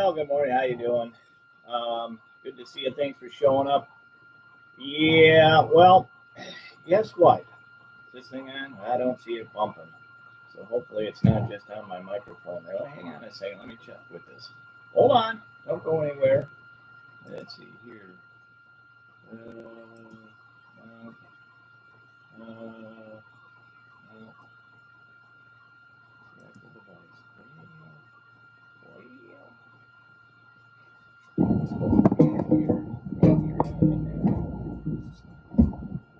Well, good morning. How you doing? Good to see you. Thanks for showing up. Yeah, well, guess what? Is this thing on? I don't see it bumping. So hopefully it's not just on my microphone there. Hang on a second. Let me check with this. Hold on. Don't go anywhere. Let's see here. Uh, uh, uh, select the device.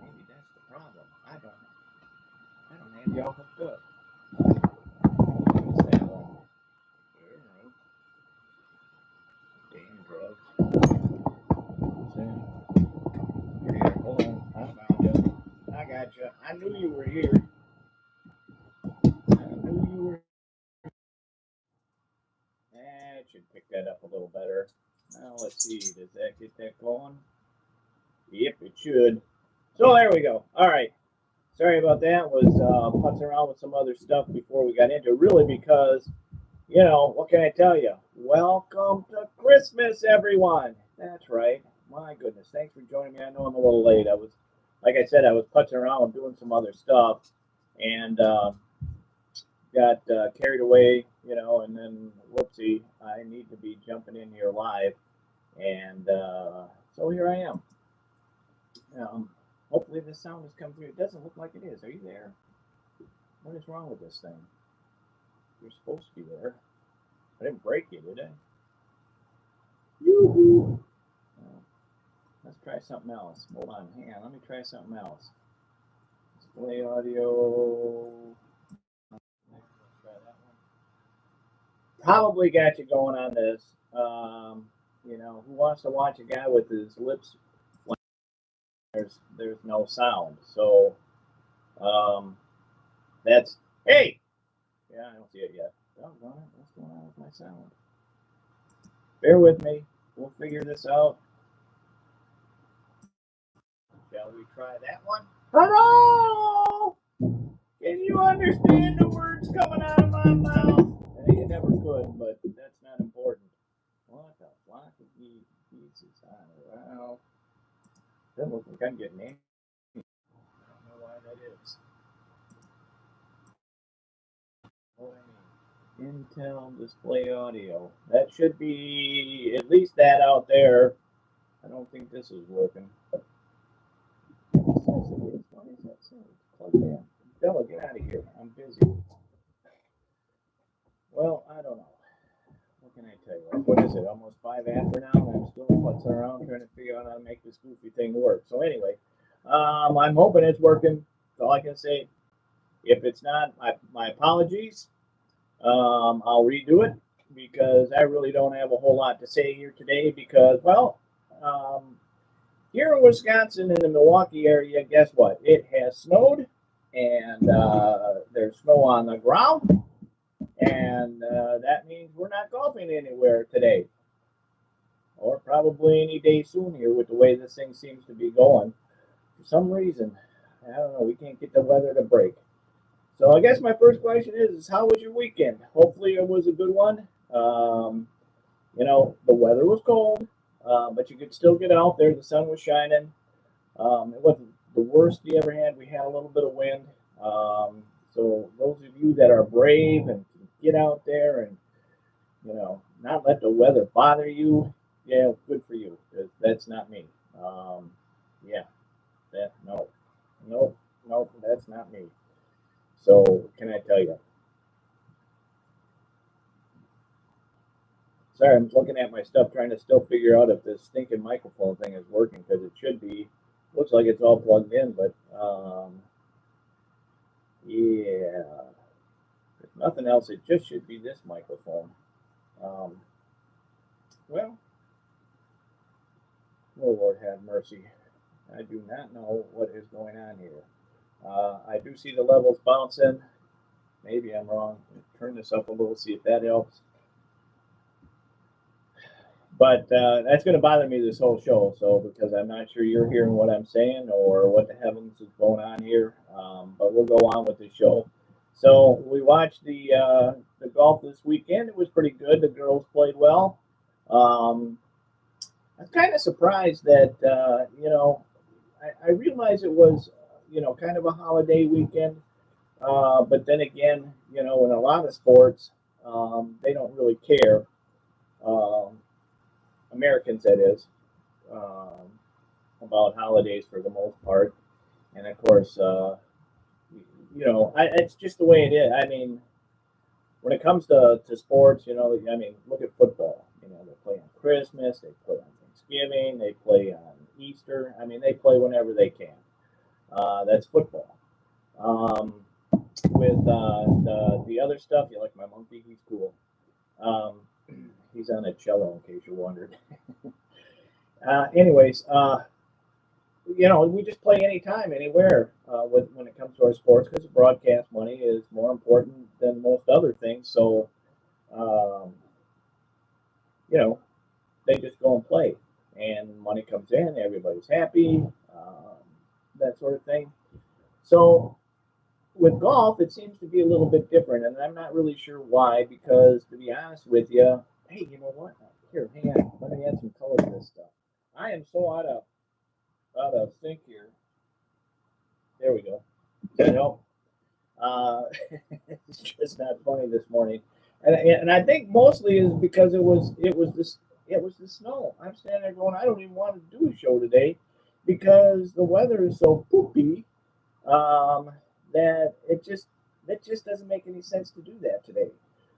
Maybe that's the problem. I don't know. I don't have y'all hooked up. What's that one? Damn drugs. You're here. Hold on. I found you. I got you. I knew you were here. That should pick that up a little better. Now let's see. Does that get that going? Yep, it should. So there we go. All right. Sorry about that. Was putzing around with some other stuff before we got into it. Really because, what can I tell you? Welcome to Christmas, everyone. That's right. My goodness. Thanks for joining me. I know I'm a little late. Like I said, I was putzing around doing some other stuff and got carried away, and then whoopsie, I need to be jumping in here live. And so here I am. Hopefully this sound has come through. It doesn't look like it is. Are you there? What is wrong with this thing? You're supposed to be there. I didn't break you, did I? Yoo-hoo. Let's try something else. Hold on. Hang on. Let me try something else. Display audio. Probably got you going on this. Who wants to watch a guy with his lips flapping? There's no sound. So that's hey. Yeah, I don't see it yet. Doggone it. What's going on with my sound? Bear with me. We'll figure this out. Shall we try that one? Hello! Can you understand the words coming out of my mouth? You never could, but that's not important. What the flock of pieces? Well, doesn't look like I'm getting any. I don't know why that is. What I mean, Intel display audio. That should be at least that out there. I don't think this is working. What is that saying? Plug in. Bella, get out of here. I'm busy. Well, I don't know. What can I tell you? What is it? Almost 5 after now, and I'm still putzing around trying to figure out how to make this goofy thing work. So anyway, I'm hoping it's working. That's all I can say. If it's not, my apologies. I'll redo it because I really don't have a whole lot to say here today because, here in Wisconsin in the Milwaukee area, guess what? It has snowed, and there's snow on the ground, and that means we're not golfing anywhere today, or probably any day soon here with the way this thing seems to be going. For some reason, I don't know, we can't get the weather to break. So I guess my first question is how was your weekend? Hopefully it was a good one. The weather was cold, but you could still get out there. The sun was shining. It wasn't the worst you ever had. We had a little bit of wind. So those of you that are brave and get out there and, not let the weather bother you, yeah, good for you. That's not me. Nope, that's not me. So, what can I tell you? Sorry, I'm looking at my stuff trying to still figure out if this stinking microphone thing is working because it should be. Looks like it's all plugged in, but yeah. If nothing else, it just should be this microphone. Well, oh Lord have mercy. I do not know what is going on here. I do see the levels bouncing. Maybe I'm wrong. Turn this up a little, see if that helps. But that's going to bother me this whole show. So because I'm not sure you're hearing what I'm saying or what the heavens is going on here. But we'll go on with the show. So we watched the golf this weekend. It was pretty good. The girls played well. Um, I'm kind of surprised that I realized it was kind of a holiday weekend, but then again, in a lot of sports, they don't really care. Um, Americans, that is, um, about holidays for the most part, and of course, it's just the way it is. I mean, when it comes to sports, I mean, look at football. They play on Christmas, they play on Thanksgiving, they play on Easter. I mean, they play whenever they can. That's football. Um, with the other stuff, you like my monkey? He's cool. Um, he's on a cello, in case you wondered. Anyways, we just play anytime, anywhere when it comes to our sports because broadcast money is more important than most other things. So, um, you know, they just go and play, and money comes in, everybody's happy, that sort of thing. So, with golf, it seems to be a little bit different, and I'm not really sure why. Because to be honest with you, hey, you know what? Here, hang on. Let me add some color to this stuff. I am so out of sync here. There we go. You know, uh, it's just not funny this morning, and I think mostly is because it was the snow. I'm standing there going, I don't even want to do a show today because the weather is so poopy um, that it just doesn't make any sense to do that today.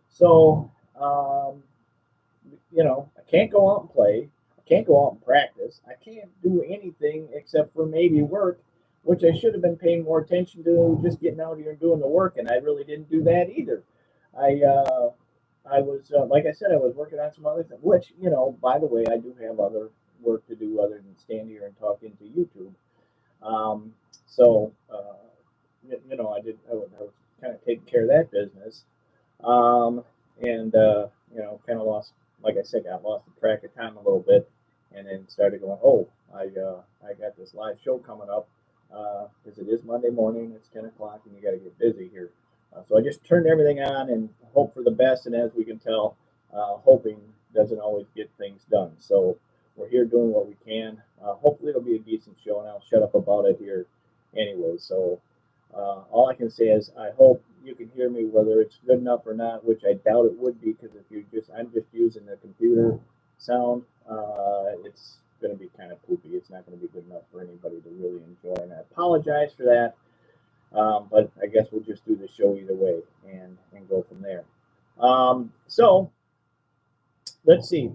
So um, I can't go out and play. I can't go out and practice. I can't do anything except for maybe work, which I should have been paying more attention to just getting out here and doing the work, and I really didn't do that either. I I was like I said, I was working on some other things, which by the way, I do have other work to do other than stand here and talk into YouTube. Um, so I was kind of taking care of that business, and kind of lost, like I said, got lost in track of time a little bit, and then started going, oh, I got this live show coming up because it is Monday morning, it's 10 o'clock, and you got to get busy here. So I just turned everything on and hope for the best, and as we can tell, hoping doesn't always get things done. So we're here doing what we can. Hopefully it'll be a decent show, and I'll shut up about it here anyway. So all I can say is I hope you can hear me, whether it's good enough or not, which I doubt it would be because I'm just using the computer sound. It's going to be kind of poopy. It's not going to be good enough for anybody to really enjoy, and I apologize for that. But I guess we'll just do the show either way and go from there. So let's see.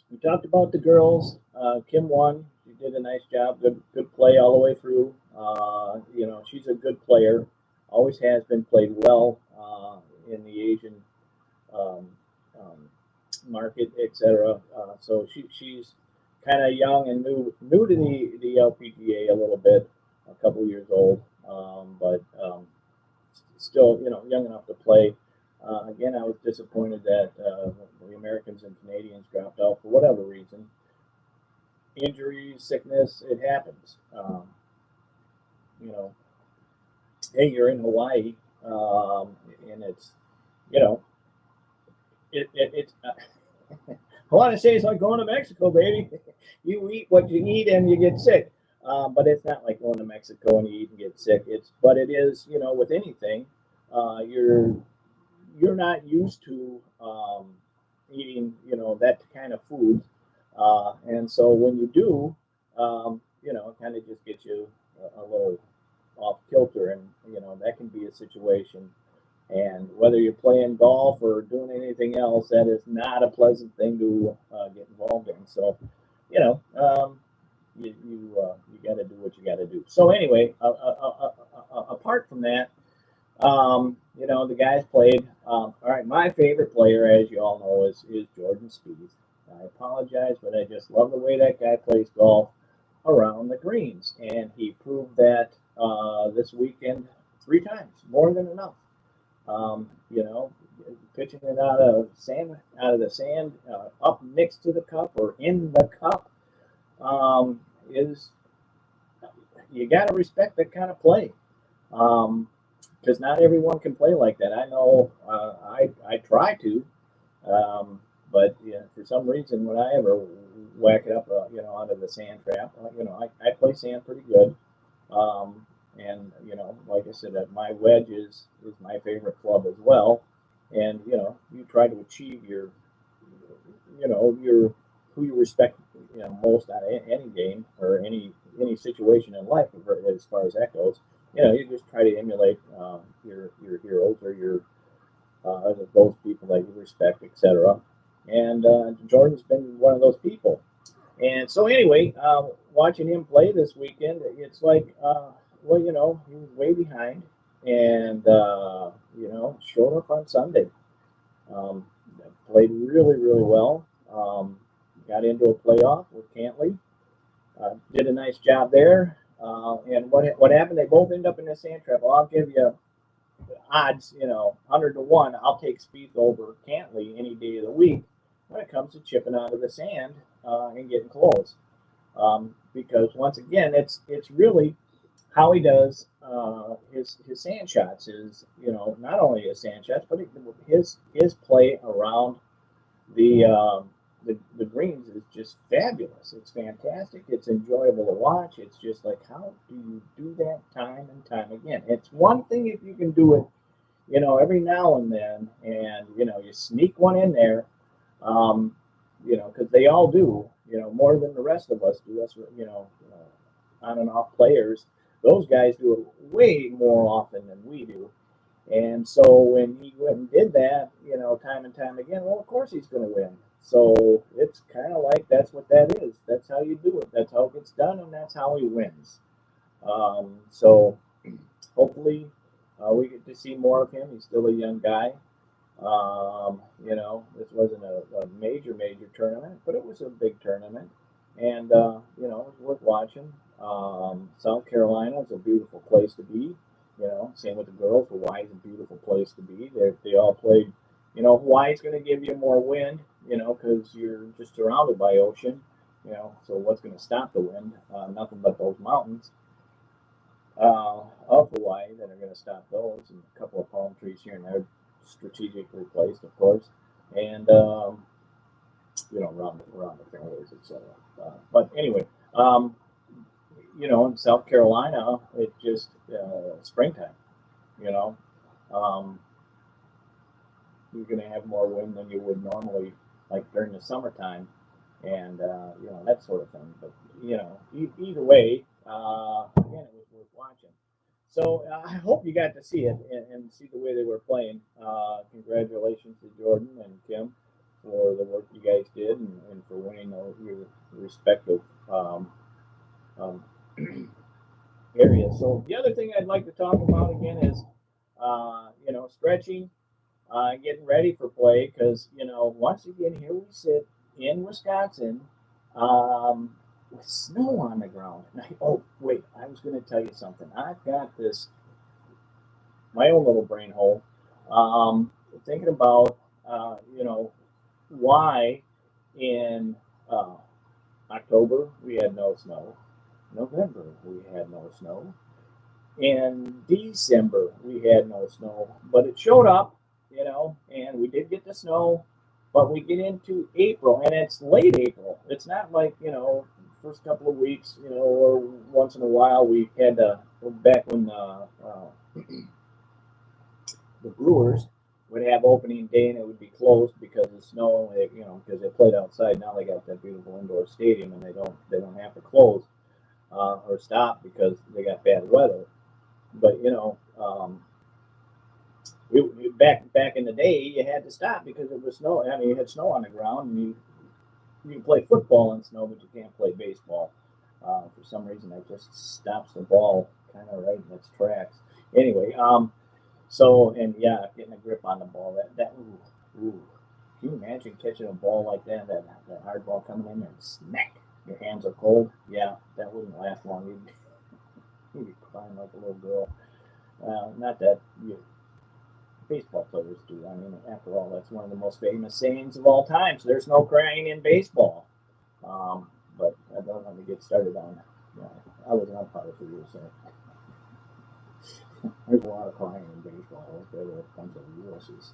We talked about the girls. Kim won. She did a nice job. Good play all the way through. She's a good player. Always has been, played well in the Asian um, um, market, etc. So she's kind of young and new to the LPGA a little bit, a couple years old, but still young enough to play. Again, I was disappointed that the Americans and Canadians dropped out for whatever reason. Injuries, sickness, it happens. You know, hey, you're in Hawaii, and it's, you know, it's. I want to say it's like going to Mexico, baby. You eat what you eat and you get sick. But it's not like going to Mexico and you eat and get sick. But it is, with anything, you're not used to eating, that kind of food, and so when you do, it kind of just gets you a little off kilter, and that can be a situation. And whether you're playing golf or doing anything else, that is not a pleasant thing to get involved in. So, you got to do what you got to do. So anyway, apart from that, the guys played. All right, my favorite player, as you all know, is Jordan Spieth. I apologize, but I just love the way that guy plays golf around the greens, and he proved that this weekend 3 times, more than enough. Um, you know, Pitching it out of the sand, up next to the cup or in the cup, is you got to respect that kind of play. Because not everyone can play like that. I know I try to. But yeah, for some reason, when I ever whack it up, out of the sand trap, I play sand pretty good. Um, and like I said, my wedge is my favorite club as well. And you try to achieve your who you respect, most out of any game or any situation in life as far as that goes. You just try to emulate your heroes or your those people that you respect, etc. And Jordan's been one of those people. And so anyway, watching him play this weekend, it's like, well, he was way behind, and showed up on Sunday. Um, Played really, really well. Got into a playoff with Cantley. Did a nice job there. And what happened? They both end up in the sand trap. Well, I'll give you odds, 100 to 1. I'll take Spieth over Cantley any day of the week when it comes to chipping out of the sand and getting close. Because once again, it's really how he does his sand shots. Is not only his sand shots, but his play around the the greens is just fabulous. It's fantastic. It's enjoyable to watch. It's just like, how do you do that time and time again? It's one thing if you can do it, every now and then, and you sneak one in there, because they all do, more than the rest of us do. Us, on and off players. Those guys do it way more often than we do. And so when he went and did that, time and time again, well, of course he's going to win. So it's kind of like that's what that is. That's how you do it. That's how it gets done, and that's how he wins. So hopefully we get to see more of him. He's still a young guy. This wasn't a major tournament, but it was a big tournament, and it was worth watching. South Carolina is a beautiful place to be. Same with the girls. Hawaii's a beautiful place to be. They all played. Hawaii's going to give you more wind. Because you're just surrounded by ocean. So what's going to stop the wind? Nothing but those mountains of Hawaii that are going to stop those, and a couple of palm trees here and there, strategically placed, of course, and around the fairways, etc. But anyway, in South Carolina, it just springtime. You know, um, you're going to have more wind than you would normally, like during the summertime, and that sort of thing. But either way, again, it was worth watching. So I hope you got to see it and see the way they were playing. Congratulations to Jordan and Kim for the work you guys did and for winning your respective um, areas. So the other thing I'd like to talk about again is stretching, getting ready for play because once again here we sit in Wisconsin with snow on the ground. And oh wait, I was going to tell you something. I've got this my own little brain hole, thinking about why in uh, October we had no snow, November we had no snow, in December we had no snow, but it showed up, and we did get the snow, but we get into April and it's late April. It's not like first couple of weeks, or once in a while we had to back when the Brewers would have opening day and it would be closed because of snow. Because they played outside. Now they got that beautiful indoor stadium and they don't have to close or stop because they got bad weather. But back in the day, you had to stop because it was snow. I mean, you had snow on the ground, and you can play football in snow, but you can't play baseball. For some reason, it just stops the ball kind of right in its tracks. Anyway, so and yeah, getting a grip on the ball. That ooh. Can you imagine catching a ball like that hard ball coming in and smack? Your hands are cold. Yeah, that wouldn't last long. You'd be crying like a little girl. Not that baseball players do. I mean, after all, that's one of the most famous sayings of all time. So there's no crying in baseball. But I don't want to get started on. I was an umpire for years, so there's a lot of crying in baseball. There were a bunch of USs.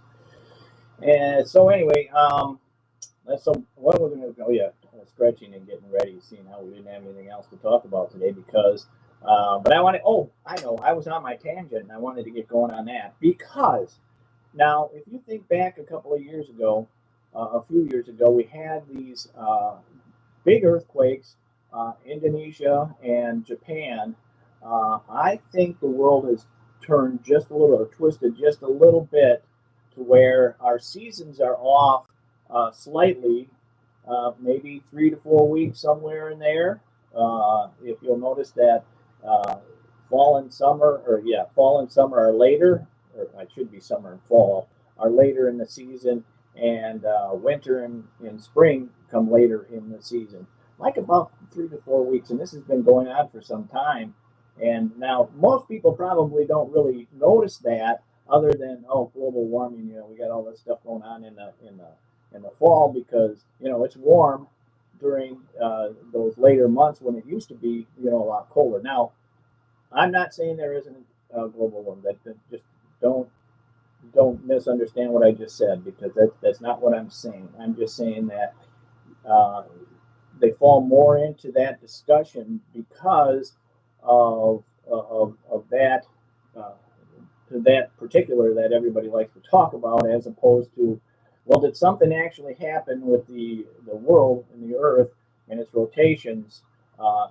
And so anyway, So what was going to go? Yeah, stretching and getting ready, seeing how we didn't have anything else to talk about today because. But I wanted. Oh, I know. I was on my tangent, and I wanted to get going on that because now, if you think back a couple of years ago, a few years ago, we had these big earthquakes, Indonesia and Japan. I think the world has turned just a little, or twisted just a little bit, to where our seasons are off slightly, maybe 3 to 4 weeks, somewhere in there. If you'll notice that uh, fall and summer, or yeah, fall and summer are later, or it should be summer and fall, are later in the season, and winter and spring come later in the season, like about 3 to 4 weeks. And this has been going on for some time. And now most people probably don't really notice that, other than global warming. We got all this stuff going on in the fall because it's warm during those later months when it used to be a lot colder. Now I'm not saying there isn't a global warming. That just don't don't misunderstand what I just said, because that's not what I'm saying. I'm just saying that uh, they fall more into that discussion because of that uh, that particular that everybody likes to talk about, as opposed to, well, did something actually happen with the world and the Earth and its rotations?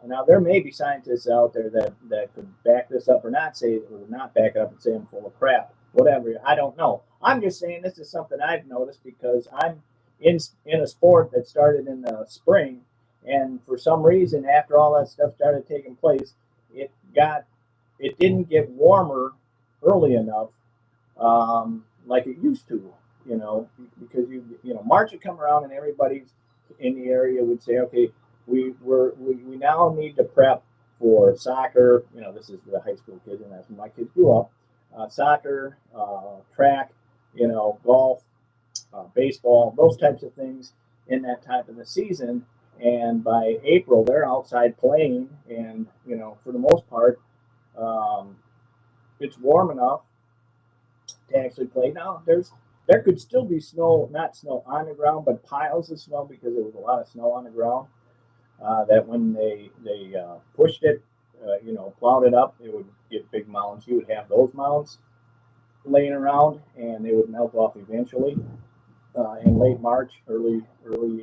Now there may be scientists out there that could back this up or not say, or not back it up and say I'm full of crap. Whatever, I don't know. I'm just saying this is something I've noticed because I'm in a sport that started in the spring, and for some reason, after all that stuff started taking place, it got it didn't get warmer early enough, like it used to. Because March would come around and everybody's in the area would say, okay, we now need to prep for soccer. This is the high school kids, and that's when my kids grew up. Soccer, track, golf, baseball, those types of things in that time of the season. And by April, they're outside playing, and for the most part, um, it's warm enough to actually play. Now, there could still be snow, not snow on the ground, but piles of snow, because there was a lot of snow on the ground. That when they pushed it, plowed it up, it would get big mounds. You would have those mounds laying around, and they would melt off eventually in late March, early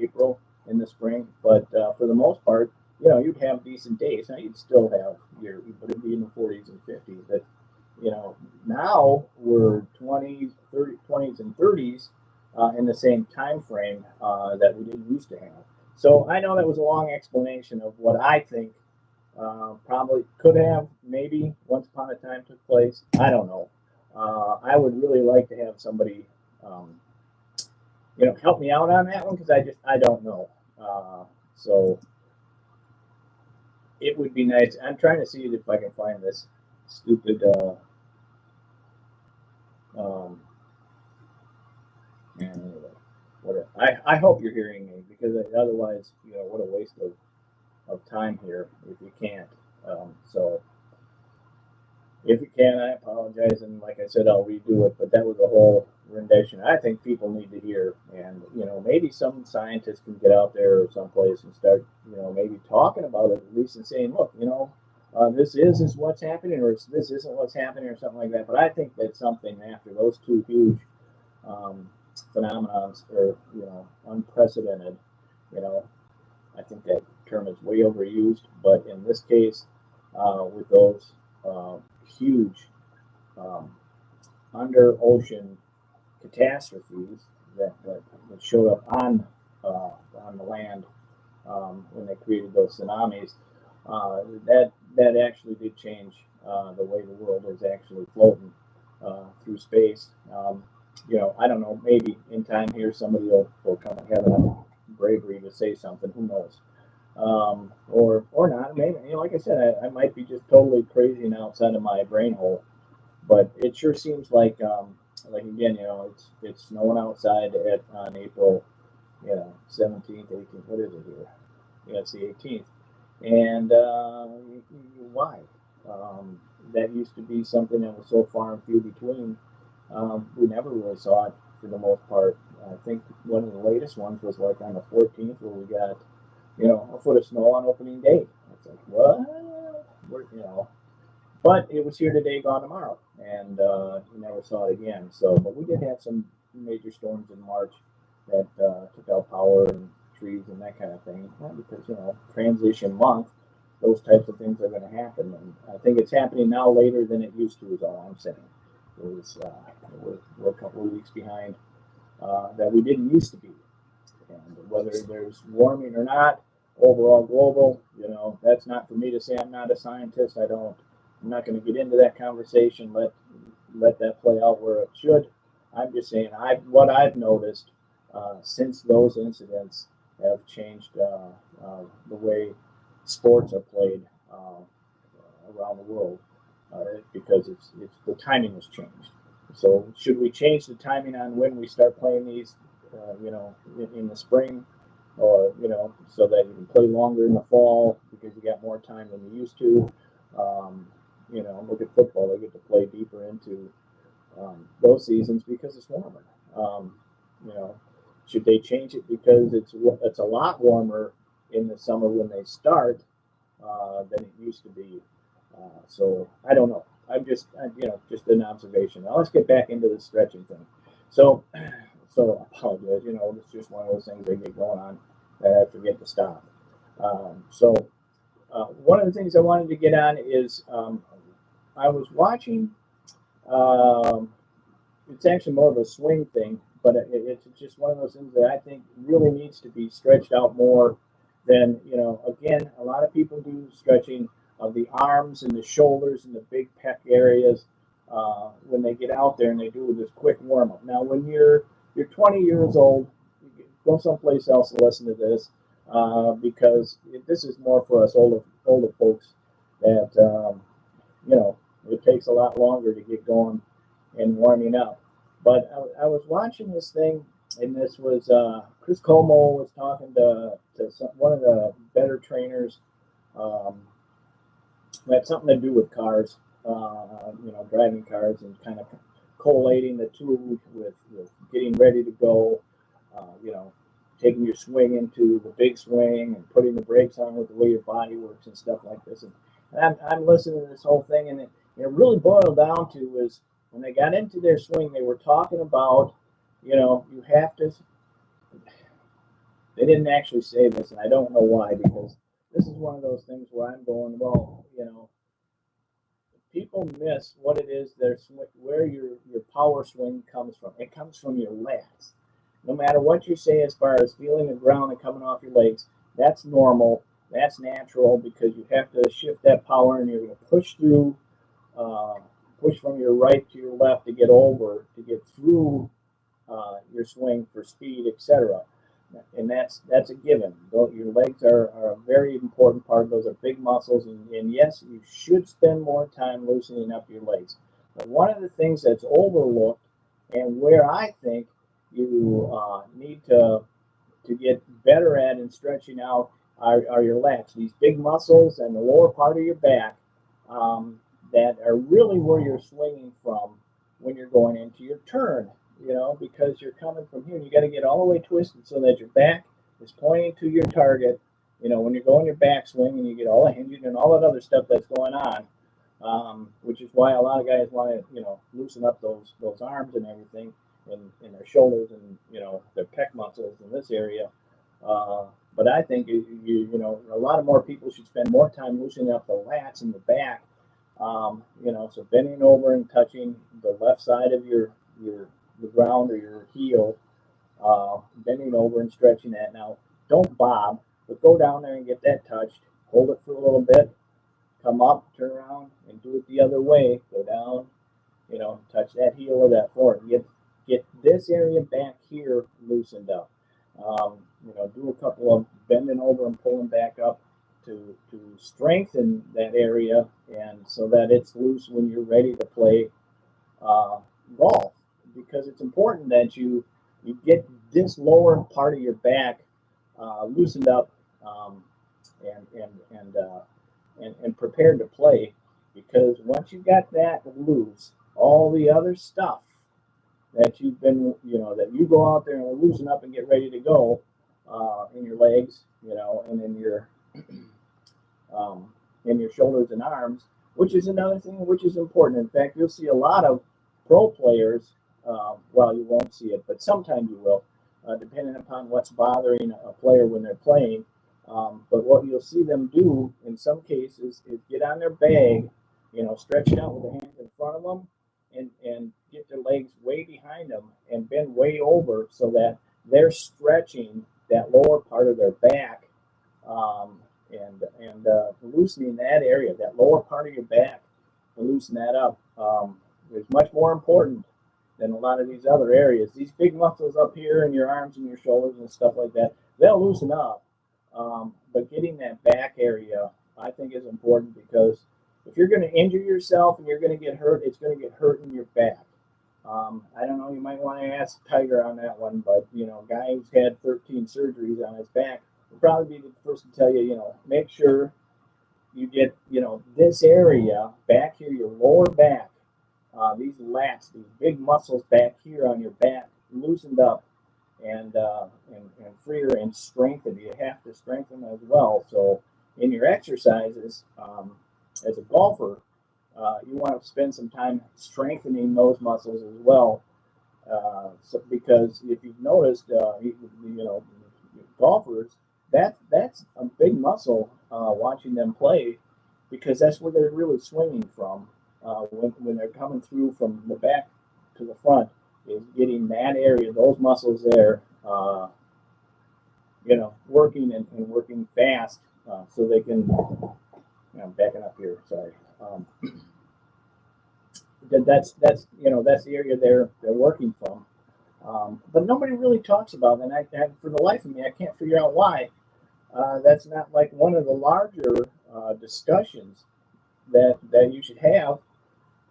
April in the spring. But for the most part, you'd have decent days. Now you'd still have but it'd be in the 40s and 50s. But now we're 20s, 20s and 30s in the same time frame that we didn't used to have. So I know that was a long explanation of what I think probably could have, maybe once upon a time took place. I don't know. I would really like to have somebody, help me out on that one, because I don't know. So it would be nice. I'm trying to see if I can find this stupid. Um, anyway, whatever. I hope you're hearing me, because otherwise, what a waste of time here if you can't. So if you can, I apologize, and like I said, I'll redo it. But that was a whole rendition I think people need to hear, and maybe some scientists can get out there or someplace and start, maybe talking about it at least, and saying, look, this is what's happening, or this isn't what's happening, or something like that. But I think that something after those two huge um, phenomenons are, unprecedented. You know, I think that term is way overused, but in this case, with those huge um, under ocean catastrophes that showed up on the land when they created those tsunamis, that actually did change the way the world is actually floating through space. I don't know. Maybe in time here, somebody will come and have enough bravery to say something. Who knows? Or not. Maybe, like I said, I might be just totally crazy and outside of my brain hole. But it sure seems like again, it's snowing outside on April, 17th, 18th. What is it here? Yeah, it's the 18th. And why? That used to be something that was so far and few between. We never really saw it for the most part I think one of the latest ones was like on the 14th where we got, a foot of snow on opening day. It's like, what? But it was here today, gone tomorrow, and you never saw it again. So, but we did have some major storms in March that took out power and trees and that kind of thing. Because transition month, those types of things are going to happen, and I think it's happening now later than it used to. Is all I'm saying. It was we're a couple of weeks behind that we didn't used to be, and whether there's warming or not, overall global, that's not for me to say. I'm not a scientist. I'm not going to get into that conversation. Let that play out where it should. I'm just saying what I've noticed since those incidents have changed the way sports are played around the world because it's the timing has changed. So should we change the timing on when we start playing these, in the spring, or so that you can play longer in the fall because you got more time than you used to? Look at football; they get to play deeper into those seasons because it's warmer. You know, should they change it because it's a lot warmer in the summer when they start than it used to be? So I don't know. Just an observation. Now let's get back into the stretching thing. So, so I apologize. It's just one of those things that get going on that I forget to stop. One of the things I wanted to get on is I was watching. Um, it's actually more of a swing thing, but it's just one of those things that I think really needs to be stretched out more than, again, a lot of people do stretching of the arms and the shoulders and the big pec areas when they get out there and they do this quick warm up. Now, when you're 20 years old, you go someplace else and listen to this because this is more for us older folks that it takes a lot longer to get going and warming up. But I was watching this thing, and this was Chris Como was talking to one of the better trainers. That had something to do with cars, driving cars and kind of collating the two with getting ready to go, taking your swing into the big swing and putting the brakes on with the way your body works and stuff like this. And I'm listening to this whole thing, and it really boiled down to is when they got into their swing, they were talking about, you have to. They didn't actually say this, and I don't know why, because this is one of those things where I'm going, well, people miss what it is where your power swing comes from. It comes from your legs. No matter what you say as far as feeling the ground and coming off your legs, that's normal. That's natural because you have to shift that power and you're going to push through, push from your right to your left to get over, to get through your swing for speed, etc. And that's a given. Your legs are a very important part. Those are big muscles, and yes, you should spend more time loosening up your legs. But one of the things that's overlooked, and where I think you need to get better at in stretching out, are your lats. These big muscles and the lower part of your back that are really where you're swinging from when you're going into your turn. Because you're coming from here, and you got to get all the way twisted so that your back is pointing to your target. When you're going your backswing and you get all the hinging and all that other stuff that's going on, which is why a lot of guys want to, loosen up those arms and everything, and their shoulders and their pec muscles in this area. But I think a lot of more people should spend more time loosening up the lats in the back. So bending over and touching the left side of the ground or your heel, bending over and stretching that. Now, don't bob, but go down there and get that touched. Hold it for a little bit, come up, turn around, and do it the other way. Go down, touch that heel or that floor. Get this area back here loosened up. Do a couple of bending over and pulling back up to strengthen that area, and so that it's loose when you're ready to play golf. Because it's important that you get this lower part of your back loosened up and prepared to play. Because once you got that loose, all the other stuff that you've been, that you go out there and loosen up and get ready to go in your legs, and in your shoulders and arms, which is another thing which is important. In fact, you'll see a lot of pro players. Well, you won't see it, but sometimes you will, depending upon what's bothering a player when they're playing. But what you'll see them do in some cases is get on their bag, stretch it out with the hands in front of them, and get their legs way behind them and bend way over so that they're stretching that lower part of their back, and loosening that area, that lower part of your back, to loosen that up is much more important than a lot of these other areas. These big muscles up here in your arms and your shoulders and stuff like that, they'll loosen up. But getting that back area, I think, is important, because if you're going to injure yourself and you're going to get hurt, it's going to get hurt in your back. I don't know, you might want to ask Tiger on that one, but, a guy who's had 13 surgeries on his back will probably be the first to tell you, make sure you get, this area back here, your lower back, these lats, these big muscles back here on your back, loosened up and freer and strengthened. You have to strengthen as well. So in your exercises, as a golfer, you want to spend some time strengthening those muscles as well. Because if you've noticed, golfers, that's a big muscle watching them play, because that's where they're really swinging from when they're coming through from the back to the front, is getting that area, those muscles there, working and working fast, so they can. I'm backing up here. Sorry. That's the area they're working from. But nobody really talks about it, and for the life of me, I can't figure out why. That's not like one of the larger discussions that you should have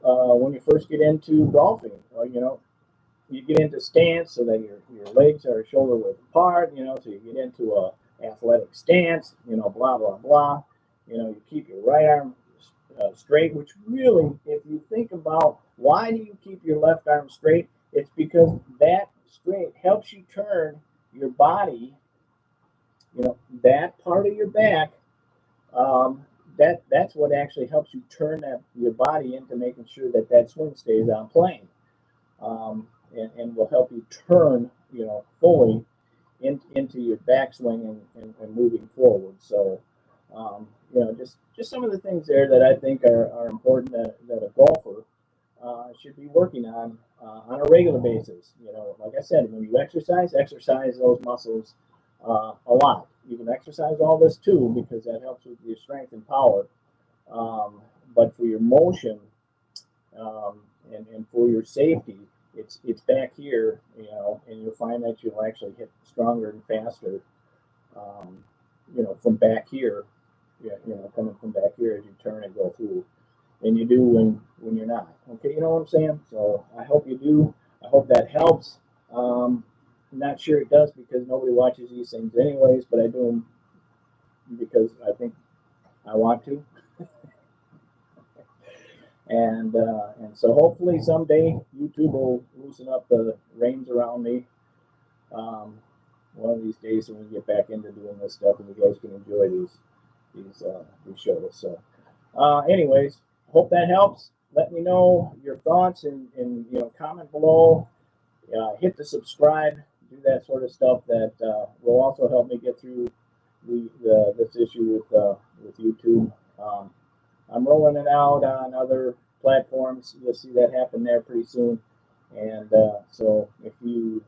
when you first get into golfing. You get into stance so that your legs are shoulder width apart. So you get into a athletic stance. Blah blah blah. You keep your right arm straight, which really, if you think about why do you keep your left arm straight, it's because that straight helps you turn your body, that part of your back, that's what actually helps you turn your body into making sure that swing stays on plane, and will help you turn, fully into your backswing and moving forward. So, just some of the things there that I think are important that a golfer should be working on a regular basis. Like I said, when you exercise those muscles a lot. You can exercise all this too, because that helps with your strength and power. But for your motion, and for your safety, it's back here, and you'll find that you'll actually hit stronger and faster, from back here. Coming from back here as you turn and go through, than you do when you're not. Okay, you know what I'm saying? So I hope you do. I hope that helps. I'm not sure it does, because nobody watches these things anyways, but I do them because I think I want to. And so hopefully someday YouTube will loosen up the reins around me. One of these days when we get back into doing this stuff, and you guys can enjoy these shows. So, anyways, hope that helps. Let me know your thoughts and comment below. Hit the subscribe, do that sort of stuff. That will also help me get through this issue with YouTube. I'm rolling it out on other platforms. You'll see that happen there pretty soon. And so if you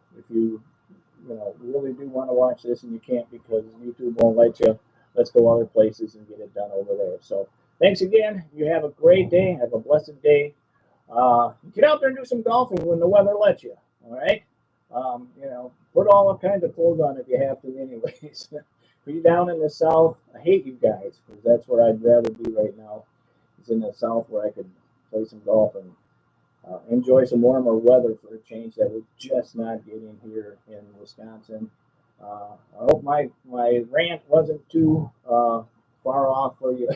really do want to watch this and you can't because YouTube won't let you, let's go other places and get it done over there. So thanks again. You have a great day. Have a blessed day. Get out there and do some golfing when the weather lets you. All right. Put all kinds of clothes on if you have to anyways. For you down in the South, I hate you guys, because that's where I'd rather be right now. Is in the South, where I could play some golf and enjoy some warmer weather for a change that we're just not getting here in Wisconsin. I hope my rant wasn't too far off for you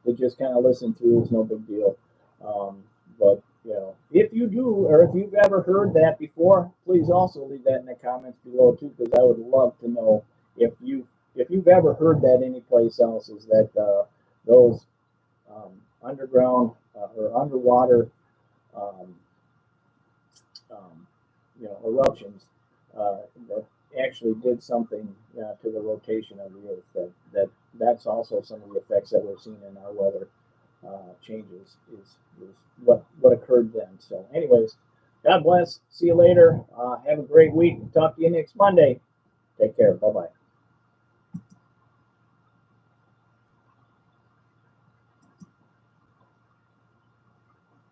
to just kind of listen to. It's no big deal. But if you do, or if you've ever heard that before, please also leave that in the comments below too, because I would love to know if you've ever heard that anyplace else. Is that those underground or underwater um, eruptions that actually did something to the rotation of the Earth. That's also some of the effects that we're seeing in our weather changes is what occurred then. So, anyways, God bless. See you later. Have a great week. Talk to you next Monday. Take care. Bye bye.